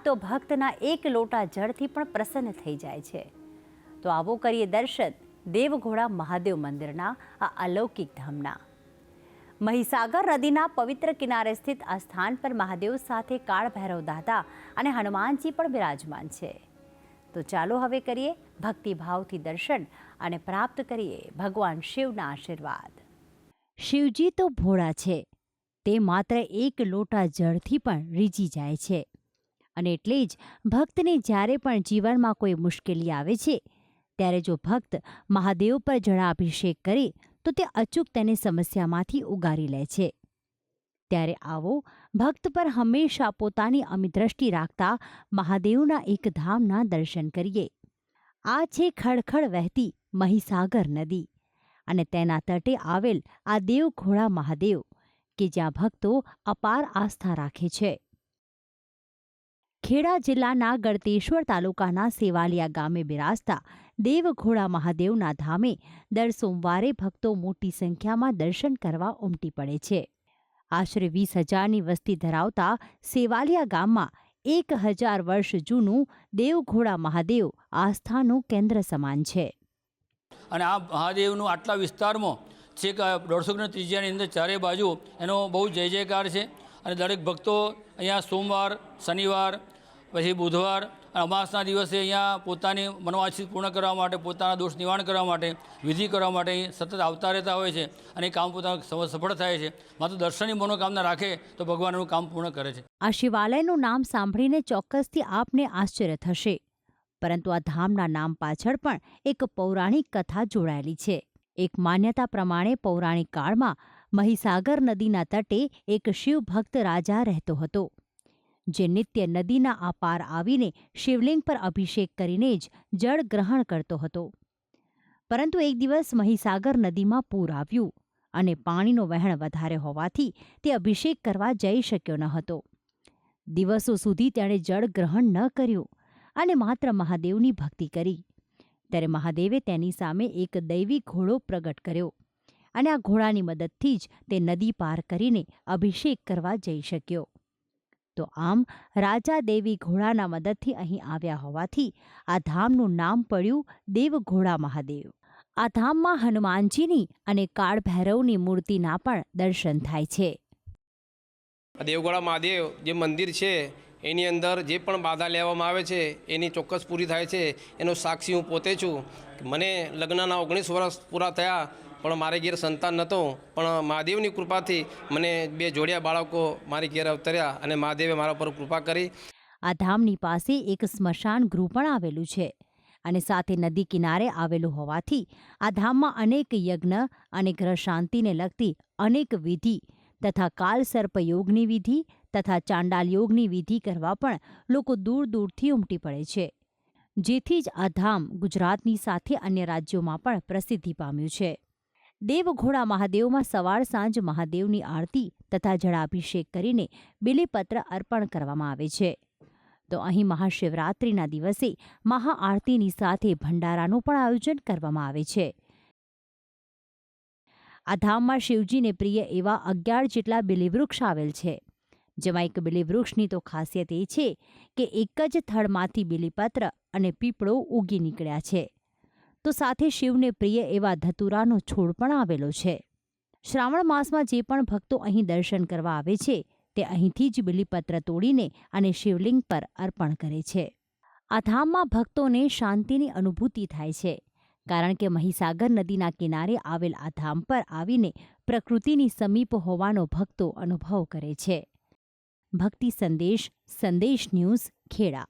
તો ભક્તના એક લોટા જળથી પણ પ્રસન્ન થઈ જાય છે। તો આવો કરીએ દર્શન દેવઘોડા મહાદેવ મંદિરના આ અલૌકિક ધામના। મહીસાગર નદીના પવિત્ર કિનારે સ્થિત આ સ્થાન પર મહાદેવ સાથે કાળ ભૈરવ દાદા અને હનુમાનજી પણ બિરાજમાન છે। તો ચાલો હવે કરીએ ભક્તિભાવથી દર્શન અને પ્રાપ્ત કરીએ ભગવાન શિવના આશીર્વાદ। શિવજી તો ભોળા છે, તે માત્ર એક લોટા જળથી પણ રીઝી જાય છે અને એટલે જ ભક્તને જ્યારે પણ જીવનમાં કોઈ મુશ્કેલી આવે છે ત્યારે જો ભક્ત મહાદેવ પર જળાભિષેક કરે તો તે અચૂક તેને સમસ્યામાંથી ઉગારી લે છે। ત્યારે આવો ભક્ત પર હંમેશા પોતાની અમી દ્રષ્ટિ રાખતા મહાદેવના એક ધામના દર્શન કરીએ। આ છે ખળખળ વહેતી મહીસાગર નદી અને તેના તટે આવેલ આ દેવઘોડા મહાદેવ કે જ્યાં ભક્તો અપાર આસ્થા રાખે છે। ખેડા જિલ્લાના ગળતેશ્વર તાલુકાના સેવાલિયા ગામે બિરાજતા દેવઘોડા મહાદેવના ધામે દર સોમવારે ભક્તો મોટી સંખ્યામાં દર્શન કરવા ઉમટી પડે છે। આશરે 20,000ની વસ્તી ધરાવતા સેવાલિયા ગામમાં 1,000 વર્ષ જૂનું દેવઘોડા મહાદેવ આસ્થાનું કેન્દ્ર સમાન છે। અને આ મહાદેવનું આટલા વિસ્તારમાં છેક 150 કિલોમીટર ત્રિજ્યાની અંદર ચારે બાજુ એનો બહુ જય જયકાર છે અને દરેક ભક્તો અહીંયા સોમવાર, શનિવાર, પછી બુધવાર અને અમાસના દિવસે અહીંયા પોતાની મનોવાંછિત પૂર્ણ કરવા માટે, પોતાના દોષ નિવારણ કરવા માટે, વિધિ કરવા માટે અહીં સતત આવતા રહેતા હોય છે અને કામ પોતાનું સફળ થાય છે। માત્ર દર્શનની મનોકામના રાખે તો ભગવાન એનું કામ પૂર્ણ કરે છે। આ શિવાલયનું નામ સાંભળીને ચોક્કસથી આપને આશ્ચર્ય થશે, પરંતુ આ ધામના નામ પાછળ પણ એક પૌરાણિક કથા જોડાયેલી છે। એક માન્યતા પ્રમાણે પૌરાણિક કાળમાં મહીસાગર નદીના તટે એક શિવ ભક્ત રાજા રહેતો હતો, જે નિત્ય નદીના આ પાર આવીને શિવલિંગ પર અભિષેક કરીને જ જળ ગ્રહણ કરતો હતો। પરંતુ એક દિવસ મહીસાગર નદીમાં પૂર આવ્યું અને પાણીનો વહેણ વધારે હોવાથી તે અભિષેક કરવા જઈ શક્યો ન હતો। દિવસો સુધી તેણે જળ ગ્રહણ ન કર્યું અને માત્ર મહાદેવની ભક્તિ કરી। ત્યારે મહાદેવે તેની સામે એક દૈવી ઘોડો પ્રગટ કર્યો અને આ ઘોડાની મદદથી જ તે નદી પાર કરીને અભિષેક કરવા જઈ શક્યો। તો આમ રાજા દેવી ઘોડાના મદદથી અહીં આવ્યા હોવાથી આ ધામનું નામ પડ્યું દેવઘોડા મહાદેવ। આ ધામમાં હનુમાનજીની અને કાળ ભૈરવની મૂર્તિના પણ દર્શન થાય છે। દેવઘોડા મહાદેવ જે મંદિર છે એની અંદર જે પણ બાધા લેવામાં આવે છે એની ચોક્કસ પૂરી થાય છે। એનો સાક્ષી હું પોતે છું। મને લગ્નના 19 વર્ષ પૂરા થયા પણ મારે ઘેર સંતાન નહોતો, પણ મહાદેવની કૃપાથી મને 2 જોડિયા બાળકો મારી ઘેર અવતર્યા અને મહાદેવે મારા પર કૃપા કરી। આ ધામની પાસે એક સ્મશાન ગૃહ પણ આવેલું છે અને સાથે નદી કિનારે આવેલું હોવાથી આ ધામમાં અનેક યજ્ઞ અને ગ્રહ શાંતિને લગતી અનેક વિધિ તથા કાલ સર્પ યોગની વિધિ તથા ચાંડાલ યોગની વિધિ કરવા પણ લોકો દૂર દૂરથી ઉમટી પડે છે, જેથી જ આ ધામ ગુજરાતની સાથે અન્ય રાજ્યોમાં પણ પ્રસિદ્ધિ પામ્યું છે। દેવઘોડા મહાદેવમાં સવાર સાંજ મહાદેવની આરતી તથા જળાભિષેક કરીને બિલીપત્ર અર્પણ કરવામાં આવે છે। તો અહીં મહાશિવરાત્રિના દિવસે મહાઆરતીની સાથે ભંડારાનું પણ આયોજન કરવામાં આવે છે। આ ધામમાં શિવજીને પ્રિય એવા 11 જેટલા બિલીવૃક્ષ આવેલ છે, જેમાં એક બિલીવૃક્ષની તો ખાસિયત એ છે કે એક જ થડમાંથી બિલીપત્ર અને પીપળો ઉગી નીકળ્યા છે। તો સાથે શિવને પ્રિય એવા ધતુરાનો છોડ પણ આવેલો છે। શ્રાવણ માસમાં જે પણ ભક્તો અહીં દર્શન કરવા આવે છે તે અહીંથી જ બિલીપત્ર તોડીને અને શિવલિંગ પર અર્પણ કરે છે। આ ધામમાં ભક્તોને શાંતિની અનુભૂતિ થાય છે, કારણ કે મહીસાગર નદીના કિનારે આવેલ આ ધામ પર આવીને પ્રકૃતિની સમીપ હોવાનો ભક્તો અનુભવ કરે છે। ભક્તિ સંદેશ, સંદેશ ન્યૂઝ, ખેડા।